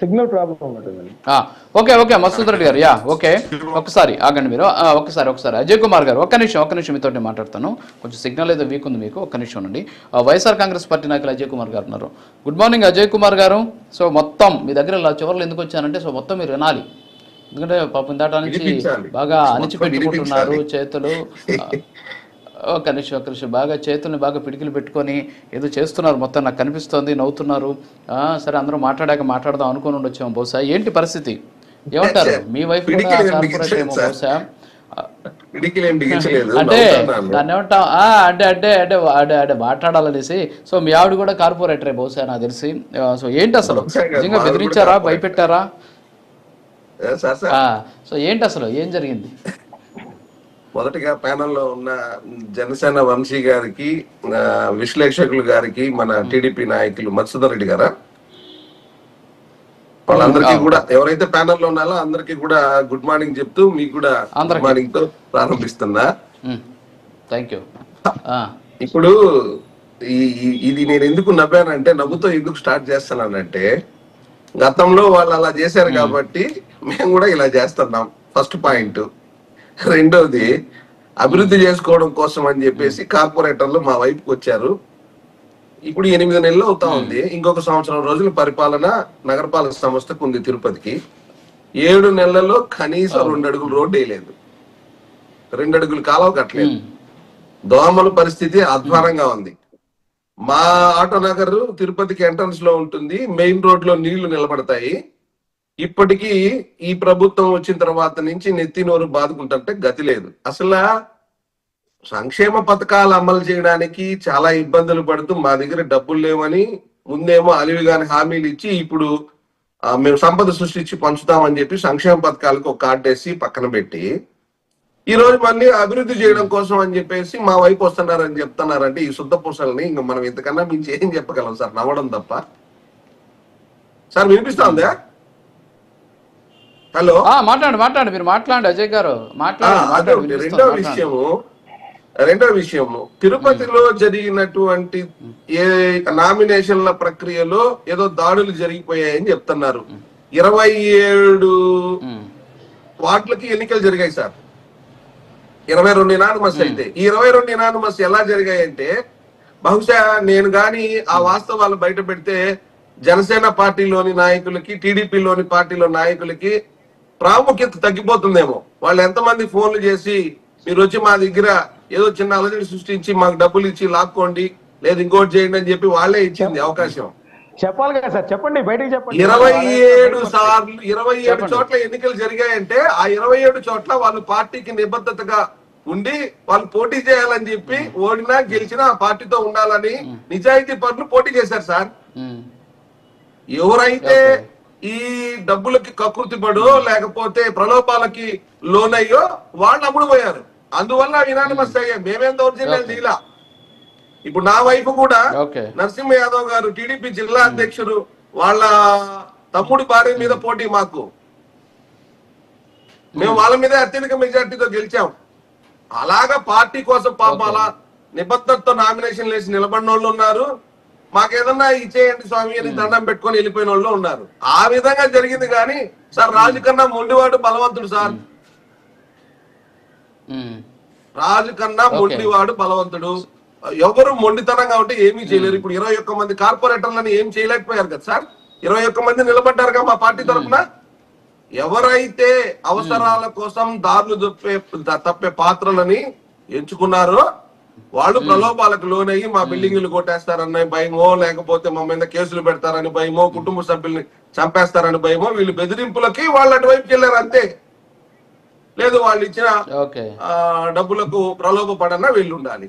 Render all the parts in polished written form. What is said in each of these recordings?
Signal problem ఉంటుందండి. Okay okay Masood Reddy గారు, okay ఒకసారి ఆగండి మీరు, ఒకసారి అజయ్ కుమార్ గారు ఒక్క నిమిషం మీతో మాట్లాడతాను. కొంచెం సిగ్నల్ ఏదో వీక్ ఉంది మీకు, ఒక్క నిమిషం అండి. వైఎస్ఆర్ కాంగ్రెస్ పార్టీ నాయకులు అజయ్ కుమార్ గారు ఉన్నారు. గుడ్ మార్నింగ్ అజయ్ కుమార్ గారు. సో మొత్తం మీ దగ్గర ఇలా చివరిలో ఎందుకు వచ్చానంటే, సో మొత్తం మీరు వినాలి, ఎందుకంటే పాపం దాటా నుంచి బాగా అణిచిపెట్టుకుంటున్నారు చేతులు. ఒక నిమిషం బాగా చేతుల్ని బాగా పిడికిలు పెట్టుకొని ఏదో చేస్తున్నారు, మొత్తం నాకు కనిపిస్తోంది, నవ్వుతున్నారు. సరే అందరూ మాట్లాడదాం అనుకుని ఉండొచ్చాము బహుశా. ఏంటి పరిస్థితి, ఏమంటారు? మీ వైఫ్ కూడా కార్పొరేట్ ఏమో బహుశా, అంటే దాన్ని ఏమంటాం అంటే మాట్లాడాలనేసి. సో మీ ఆవిడ కూడా కార్పొరేటరే బహుశా నాకు తెలిసి. సో ఏంటి అసలు నిజంగా బెదిరించారా, భయపెట్టారా? సో ఏంటి అసలు ఏం జరిగింది? మొదటిగా ప్యానెల్లో ఉన్న జనసేన వంశీ గారికి, విశ్లేషకులు గారికి, మన టీడీపీ నాయకులు మధుసూదన్ రెడ్డి గారా, వాళ్ళందరికీ కూడా ఎవరైతే ప్యానెల్లో ఉన్నారో అందరికీ కూడా గుడ్ మార్నింగ్ చెప్తూ మీకు కూడా గుడ్ మార్నింగ్ తో ప్రారంభిస్తున్నా. ఇప్పుడు ఇది నేను ఎందుకు నవ్వానంటే, నవ్వుతో ఎందుకు స్టార్ట్ చేస్తున్నానంటే, గతంలో వాళ్ళు అలా చేశారు కాబట్టి మేము కూడా ఇలా చేస్తున్నాం, ఫస్ట్ పాయింట్. రెండోది, అభివృద్ధి చేసుకోవడం కోసం అని చెప్పేసి కార్పొరేటర్లు మా వైపుకి వచ్చారు. ఇప్పుడు 8 నెలలు అవుతా ఉంది. ఇంకొక సంవత్సరం రోజుల పరిపాలన నగరపాలక సంస్థకు ఉంది తిరుపతికి. 7 నెలల్లో కనీసం 2 అడుగులు రోడ్డు వేయలేదు, 2 అడుగులు కాలువ కట్టలేదు. దోమల పరిస్థితి అధ్వానంగా ఉంది. మా ఆటో నగర్ తిరుపతికి ఎంట్రన్స్ లో ఉంటుంది, మెయిన్ రోడ్ లో నీళ్లు నిలబడతాయి. ఇప్పటికీ ఈ ప్రభుత్వం వచ్చిన తర్వాత నుంచి నెత్తి నోరు బాదుకుంటుంటే గతి లేదు. అసలు సంక్షేమ పథకాలు అమలు చేయడానికి చాలా ఇబ్బందులు పడుతూ మా దగ్గర డబ్బులు లేవని ముందేమో అలివిగాని హామీలు ఇచ్చి, ఇప్పుడు మేము సంపద సృష్టించి పంచుతామని చెప్పి సంక్షేమ పథకాలకు ఒక కార్డు వేసి పక్కన పెట్టి, ఈ రోజు మళ్ళీ అభివృద్ధి చేయడం కోసం అని చెప్పేసి మా వైపు వస్తున్నారని చెప్తున్నారంటే, ఈ శుద్ధ పూసల్ని ఇంకా మనం ఇంతకన్నా మించి ఏం చెప్పగలం సార్? నవ్వడం తప్ప. సార్ వినిపిస్తా ఉందా? హలో, మాట్లాడండి మీరు, మాట్లాడండి అజయ్ గారు, మాట్లాడండి. రెండో విషయము, తిరుపతిలో జరిగినటువంటి ఏ నామినేషన్ల ప్రక్రియలో ఏదో దాడులు జరిగిపోయాయని చెప్తున్నారు. 27 వార్డులకి ఎన్నికలు జరిగాయి సార్. 22 ఇనానిమస్ అయితే, ఈ 22 ఇనానిమస్ ఎలా జరిగాయంటే, బహుశా నేను గాని ఆ వాస్తవాలు బయట పెడితే జనసేన పార్టీలోని నాయకులకి, టీడీపీలోని పార్టీలో నాయకులకి ప్రాముఖ్యత తగ్గిపోతుందేమో. వాళ్ళు ఎంతమంది ఫోన్లు చేసి మీరు వచ్చి మా దగ్గర ఏదో చిన్న అలజడి సృష్టించి మాకు డబ్బులు ఇచ్చి లాక్కోండి, లేదు ఇంకోటి చేయండి అని చెప్పి వాళ్ళే ఇచ్చింది అవకాశం. చెప్పాలి కదా సార్, చెప్పండి, బయటకు చెప్పండి. 27 చోట్ల ఎన్నికలు జరిగాయంటే, ఆ 27 చోట్ల వాళ్ళు పార్టీకి నిబద్ధతగా ఉండి వాళ్ళు పోటీ చేయాలని చెప్పి, ఓడినా గెలిచినా ఆ పార్టీతో ఉండాలని నిజాయితీ పరులు పోటీ చేశారు సార్. ఎవరైతే ఈ డబ్బులకి కకృతి పడో లేకపోతే ప్రలోభాలకి లోనయ్యో వాళ్ళు అమ్ముడుపోయారు. అందువల్ల యునానిమస్ అయ్యాయి. మేమేం దౌర్జన్యాలు చేయలా. ఇప్పుడు నా వైపు కూడా నరసింహ యాదవ్ గారు టీడీపీ జిల్లా అధ్యక్షుడు, వాళ్ళ తమ్ముడి భార్య మీద పోటీ మాకు. మేము వాళ్ళ మీదే అత్యధిక మెజార్టీతో గెలిచాం. అలాగా పార్టీ కోసం పాపం అలా నిబద్ధతతో నామినేషన్ వేసి నిలబడిన వాళ్ళు ఉన్నారు. మాకేదన్నా ఇచ్చేయండి స్వామి అని దండం పెట్టుకొని వెళ్ళిపోయిన వాళ్ళు ఉన్నారు. ఆ విధంగా జరిగింది. కానీ సార్, రాజు కన్నా మొండివాడు బలవంతుడు సార్. రాజు కన్నా మొండివాడు బలవంతుడు. ఎవరు మొండితనంగా ఉంటే ఏమీ చేయలేరు. ఇప్పుడు 21 మంది కార్పొరేటర్లను ఏం చేయలేకపోయారు కదా సార్. 21 మంది నిలబడ్డారుగా మా పార్టీ తరఫున. ఎవరైతే అవసరాల కోసం దారులు తప్పే పాత్రలని ఎంచుకున్నారో వాళ్ళు ప్రలోభాలకు లోనయ్యి మా బిల్డింగ్లు కొట్టేస్తారన్న భయమో, లేకపోతే మా మీద కేసులు పెడతారని భయమో, కుటుంబ సభ్యుల్ని చంపేస్తారని భయమో, వీళ్ళు బెదిరింపులకి వాళ్ళు అటువైపుకి వెళ్ళారు అంతే. లేదు వాళ్ళు ఇచ్చిన డబ్బులకు ప్రలోభపడన్నా వీళ్ళు ఉండాలి.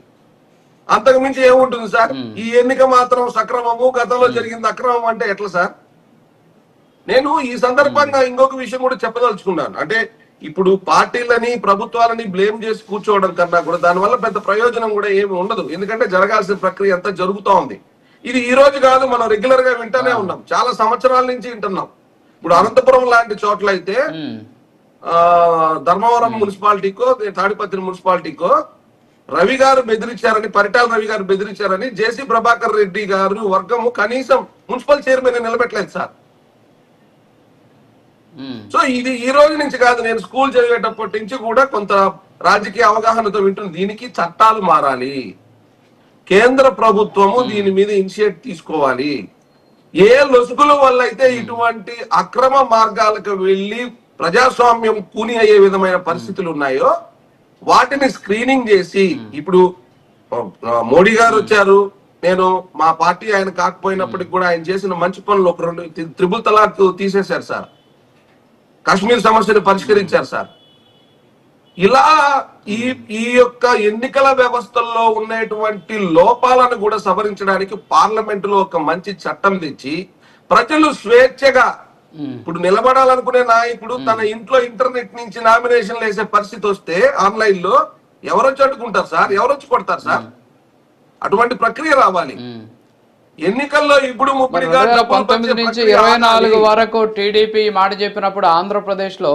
అంతకు మించి ఏముంటుంది సార్? ఈ ఎన్నిక మాత్రం సక్రమము, గతంలో జరిగింది అక్రమం అంటే ఎట్లా సార్? నేను ఈ సందర్భంగా ఇంకొక విషయం కూడా చెప్పదలుచుకున్నాను. అంటే ఇప్పుడు పార్టీలని ప్రభుత్వాలని బ్లేమ్ చేసి కూర్చోవడం కన్నా కూడా దానివల్ల పెద్ద ప్రయోజనం కూడా ఏమి ఉండదు. ఎందుకంటే జరగాల్సిన ప్రక్రియ అంతా జరుగుతూ ఉంది. ఇది ఈ రోజు కాదు, మనం రెగ్యులర్ గా వింటానే ఉన్నాం, చాలా సంవత్సరాల నుంచి వింటున్నాం. ఇప్పుడు అనంతపురం లాంటి చోట్ల అయితే ధర్మవరం మున్సిపాలిటీకో తాడిపత్రి మున్సిపాలిటీకో రవి గారు బెదిరించారని, పరిటాల రవి గారు బెదిరించారని జేసీ ప్రభాకర్ రెడ్డి గారు వర్గము కనీసం మున్సిపల్ చైర్మన్ నిలబెట్టలేదు సార్. సో ఇది ఈ రోజు నుంచి కాదు, నేను స్కూల్ చదివేటప్పటి నుంచి కూడా కొంత రాజకీయ అవగాహనతో వింటుంది. దీనికి చట్టాలు మారాలి, కేంద్ర ప్రభుత్వము దీని మీద ఇనిషియేట్ తీసుకోవాలి. ఏ లొసుగుల వల్ల అయితే ఇటువంటి అక్రమ మార్గాలకు వెళ్లి ప్రజాస్వామ్యం కూని అయ్యే విధమైన పరిస్థితులు ఉన్నాయో వాటిని స్క్రీనింగ్ చేసి, ఇప్పుడు మోడీ గారు వచ్చారు, నేను మా పార్టీ ఆయన కాకపోయినప్పటికి కూడా ఆయన చేసిన మంచి పనులు ఒక 2 త్రిబుల్ తలాక్ తీసేశారు సార్, కాశ్మీర్ సమస్యను పరిష్కరించారు సార్. ఇలా ఈ యొక్క ఎన్నికల వ్యవస్థల్లో ఉన్నటువంటి లోపాలను కూడా సవరించడానికి పార్లమెంటులో ఒక మంచి చట్టం తెచ్చి ప్రజలు స్వేచ్ఛగా, ఇప్పుడు నిలబడాలనుకునే నాయకుడు తన ఇంట్లో ఇంటర్నెట్ నుంచి నామినేషన్లు వేసే పరిస్థితి వస్తే ఆన్లైన్ లో ఎవరొచ్చి అడ్డుకుంటారు సార్, ఎవరొచ్చి కొడతారు సార్? అటువంటి ప్రక్రియ రావాలి. ఎన్నికల్లో ఇప్పుడు 2019 నుంచి 24 వరకు టీడీపీ మాట చెప్పినప్పుడు ఆంధ్రప్రదేశ్ లో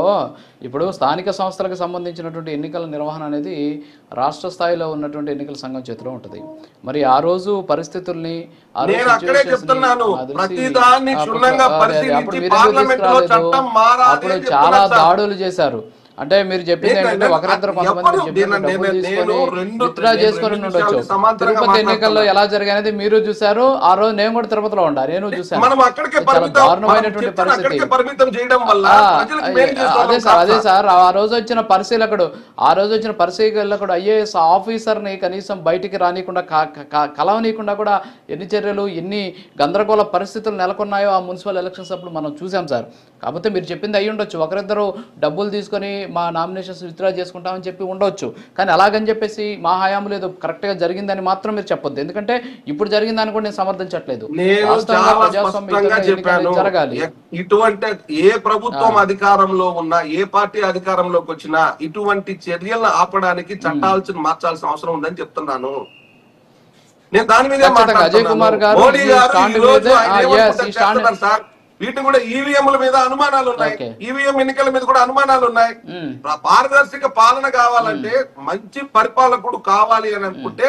ఇప్పుడు స్థానిక సంస్థలకు సంబంధించినటువంటి ఎన్నికల నిర్వహణ అనేది రాష్ట్ర స్థాయిలో ఉన్నటువంటి ఎన్నికల సంఘం చేతిలో ఉంటుంది. మరి ఆ రోజు పరిస్థితుల్ని అప్పుడు చాలా దాడులు చేశారు. అంటే మీరు చెప్పింది ఏంటంటే ఒకరిద్దరు కొంతమంది విత్డ్రా చేసుకొని ఉండొచ్చు. తిరుపతి ఎన్నికల్లో ఎలా జరిగాయనేది మీరు చూసారు. ఆ రోజు నేను కూడా తిరుపతిలో ఉండా, నేను చూసాను. చాలా దారుణమైనటువంటి పరిస్థితి. అదే సార్ ఆ రోజు వచ్చిన పరిశీలకుడు ఐఏఎస్ ఆఫీసర్ ని కనీసం బయటికి రానికుండా కలవనీయకుండా కూడా ఎన్ని చర్యలు, ఎన్ని గందరగోళ పరిస్థితులు నెలకొన్నాయో ఆ మున్సిపల్ ఎలక్షన్స్ అప్పుడు మనం చూసాం సార్. కాకపోతే మీరు చెప్పింది అయ్యి ఉండొచ్చు, ఒకరిద్దరు డబ్బులు తీసుకొని మా నామినేషన్స్ విత్డ్రా చేసుకుంటామని చెప్పి ఉండొచ్చు. కానీ అలాగని చెప్పేసి మా హయాంలో ఏదో కరెక్ట్ గా జరిగిందని మాత్రం మీరు చెప్పొద్దు. ఎందుకంటే ఇప్పుడు జరిగిందని కూడా నేను సమర్థించట్లేదు. జరగాలి. ఇటువంటి ఏ ప్రభుత్వం అధికారంలో ఉన్నా, ఏ పార్టీ అధికారంలోకి వచ్చినా ఇటువంటి చర్యలను ఆపడానికి చట్టాలను మార్చాల్సిన అవసరం ఉందని చెప్తున్నాను. నేను దాని మీద అజయ్ కుమార్ గారు సార్, వీటిని కూడా ఈవీఎంల మీద అనుమానాలు ఉన్నాయి, ఈవీఎం ఎన్నికల మీద కూడా అనుమానాలు ఉన్నాయి. పారదర్శక పాలన కావాలంటే, మంచి పరిపాలకుడు కావాలి అని అనుకుంటే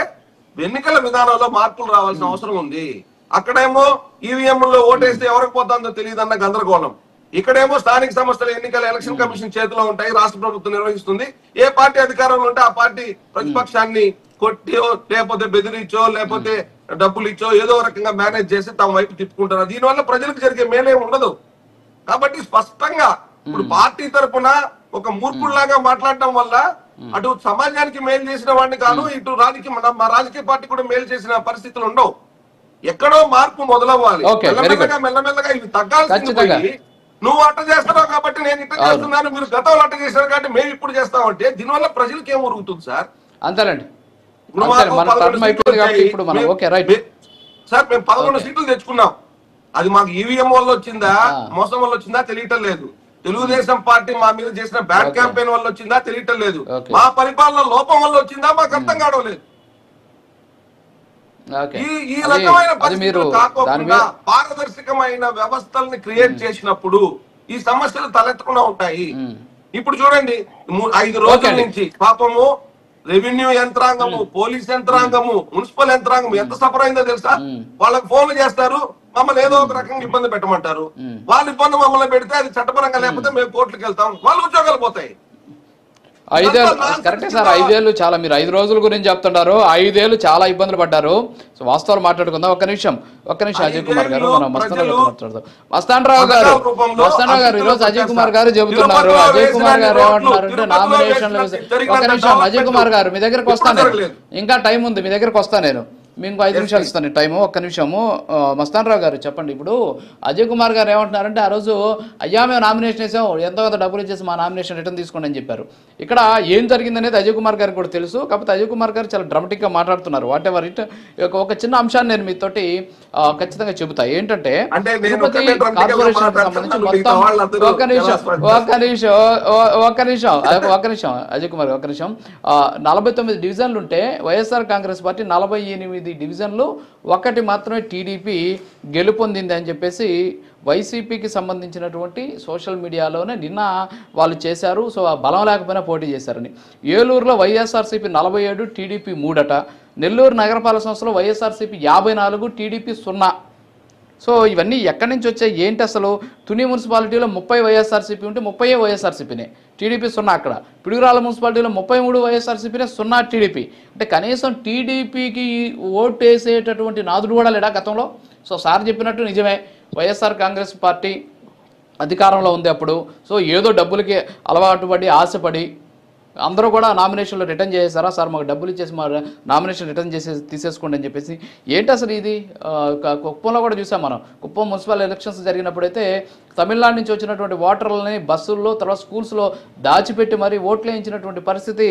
ఎన్నికల విధానంలో మార్పులు రావాల్సిన అవసరం ఉంది. అక్కడేమో ఈవీఎంలో ఓటేస్తే ఎవరికి పోతుందో తెలియదన్న గందరగోళం, ఇక్కడేమో స్థానిక సంస్థల ఎన్నికల ఎలక్షన్ కమిషన్ చేతిలో ఉంటాయి, రాష్ట్ర ప్రభుత్వం నిర్వహిస్తుంది. ఏ పార్టీ అధికారంలో ఉంటే ఆ పార్టీ ప్రతిపక్షాన్ని కొట్టో లేకపోతే బెదిరించో లేకపోతే డబ్బులు ఇచ్చో ఏదో రకంగా మేనేజ్ చేసి తమ వైపు తిప్పుకుంటారు. దీనివల్ల ప్రజలకు జరిగే మేలే ఉండదు. కాబట్టి స్పష్టంగా ఇప్పుడు పార్టీ తరఫున ఒక మూర్ఖుల్లాగా మాట్లాడటం వల్ల అటు సమాజానికి మేలు చేసిన వాడిని కాదు, ఇటు మా రాజకీయ పార్టీ కూడా మేలు చేసిన పరిస్థితులు ఉండవు. ఎక్కడో మార్పు మొదలవ్వాలి. మెల్లమెల్లగా ఇవి తగ్గాల్సింది. నువ్వు అట్ట చేస్తున్నావు కాబట్టి నేను ఇట్ట చేస్తున్నాను, మీరు గతంలో అట్ట చేశారు కాబట్టి మేము ఇప్పుడు చేస్తామంటే దీనివల్ల ప్రజలకు ఏం ఉరుగుతుంది సార్? అంతేనండి. సార్ మేము 11 సీట్లు తెచ్చుకున్నాం. అది మాకు ఈవీఎం వల్ల వచ్చిందా, మోసం వల్ల వచ్చిందా తెలియటం లేదు. తెలుగుదేశం పార్టీ మా మీద చేసిన బ్యాడ్ క్యాంపెయిన్ వల్ల వచ్చిందా తెలియటం లేదు. మా పరిపాలన లోపం వల్ల వచ్చిందా మాకు అర్థం కావడం లేదు. ఈ రకమైన పరిస్థితులు కాకుండా పారదర్శకమైన వ్యవస్థల్ని క్రియేట్ చేసినప్పుడు ఈ సమస్యలు తలెత్తకుండా ఉంటాయి. ఇప్పుడు చూడండి, 5 రోజుల నుంచి పాపము రెవెన్యూ యంత్రాంగము, పోలీస్ యంత్రాంగము, మున్సిపల్ యంత్రాంగం ఎంత సఫర్ అయిందో తెలుసా? వాళ్ళకి ఫోన్లు చేస్తారు, మమ్మల్ని ఏదో ఒక రకంగా ఇబ్బంది పెట్టమంటారు. వాళ్ళ ఇబ్బంది మమ్మల్ని పెడితే అది చట్టపరంగా లేకపోతే మేము కోర్టుకు వెళ్తాం, వాళ్ళ ఉద్యోగాలు పోతాయి. 5 ఏళ్ళు కరెక్టే సార్. 5 ఏళ్ళు చాలా, మీరు 5 రోజుల గురించి చెప్తుంటారు. 5 ఏళ్ళు చాలా ఇబ్బందులు పడ్డారు. సో వాస్తవాలు మాట్లాడుకుందాం. ఒక్క నిమిషం అజయ్ కుమార్ గారు, మనం మాట్లాడదాం. మస్తానరావు గారు ఈరోజు అజయ్ కుమార్ గారు చెబుతున్నారు. అజయ్ కుమార్ గారు ఏమంటున్నారు అంటే నామినేషన్లు. ఒక నిమిషం అజయ్ కుమార్ గారు, మీ దగ్గరకు వస్తాను, ఇంకా టైం ఉంది, మీ దగ్గరకు వస్తాను నేను. మీకు 5 నిమిషాలు ఇస్తాను టైము. ఒక్క నిమిషము. మస్తానరావు గారు చెప్పండి. ఇప్పుడు అజయ్ కుమార్ గారు ఏమంటున్నారంటే ఆ రోజు అయ్యా మేము నామినేషన్ వేసాం, ఎంతో కొంత డబ్బులు ఇచ్చేసి మా నామినేషన్ రిటర్న్ తీసుకోండి అని చెప్పారు. ఇక్కడ ఏం జరిగిందనేది అజయ్ కుమార్ గారికి కూడా తెలుసు. కాకపోతే అజయ్ కుమార్ గారు చాలా డ్రామాటిక్గా మాట్లాడుతున్నారు. What ever it. ఒక చిన్న అంశాన్ని నేను మీతోటి ఖచ్చితంగా చెబుతా. ఏంటంటే తిరుపతి కార్పొరేషన్ సంబంధించి మొత్తం ఒక్క నిమిషం అజయ్ కుమార్ ఒక్క నిమిషం. 49 డివిజన్లు ఉంటే వైఎస్ఆర్ కాంగ్రెస్ పార్టీ 48 డివిజన్లు, 1 మాత్రమే టీడీపీ గెలుపొందింది అని చెప్పేసి వైసీపీకి సంబంధించినటువంటి సోషల్ మీడియాలోనే నిన్న వాళ్ళు చేశారు. సో ఆ బలం లేకపోయినా పోటీ చేశారని. ఏలూరులో వైఎస్ఆర్సీపీ 47, టీడీపీ 3 అట. నెల్లూరు నగరపాలక సంస్థలో వైఎస్ఆర్సీపీ 54, టీడీపీ 0. సో ఇవన్నీ ఎక్కడి నుంచి వచ్చాయి ఏంటి అసలు? తుని మున్సిపాలిటీలో 30 వైఎస్ఆర్సీపీ ఉంటే 30 వైఎస్ఆర్సీపీనే, టీడీపీ 0 అక్కడ. పిడుగురాళ్ళ మున్సిపాలిటీలో 33 వైఎస్ఆర్సీపీనే, 0 టీడీపీ. అంటే కనీసం టీడీపీకి ఓటు వేసేటటువంటి నాదుడు కూడా లేడా గతంలో? సో సార్ చెప్పినట్టు నిజమే, వైఎస్ఆర్ కాంగ్రెస్ పార్టీ అధికారంలో ఉంది అప్పుడు. సో ఏదో డబ్బులకి అలవాటు పడి ఆశపడి అందరూ కూడా నామినేషన్లో రిటర్న్ చేసేసారా, సార్ మాకు డబ్బులు ఇచ్చేసి మా నామినేషన్ రిటర్న్ తీసేసుకోండి అని చెప్పేసి. ఏంటి అసలు ఇది? కుప్పంలో కూడా చూసాం మనం. కుప్పం మున్సిపల్ ఎలక్షన్స్ జరిగినప్పుడైతే తమిళనాడు నుంచి వచ్చినటువంటి ఓటర్లని బస్సుల్లో తర్వాత స్కూల్స్లో దాచిపెట్టి మరీ ఓట్లు వేయించినటువంటి పరిస్థితి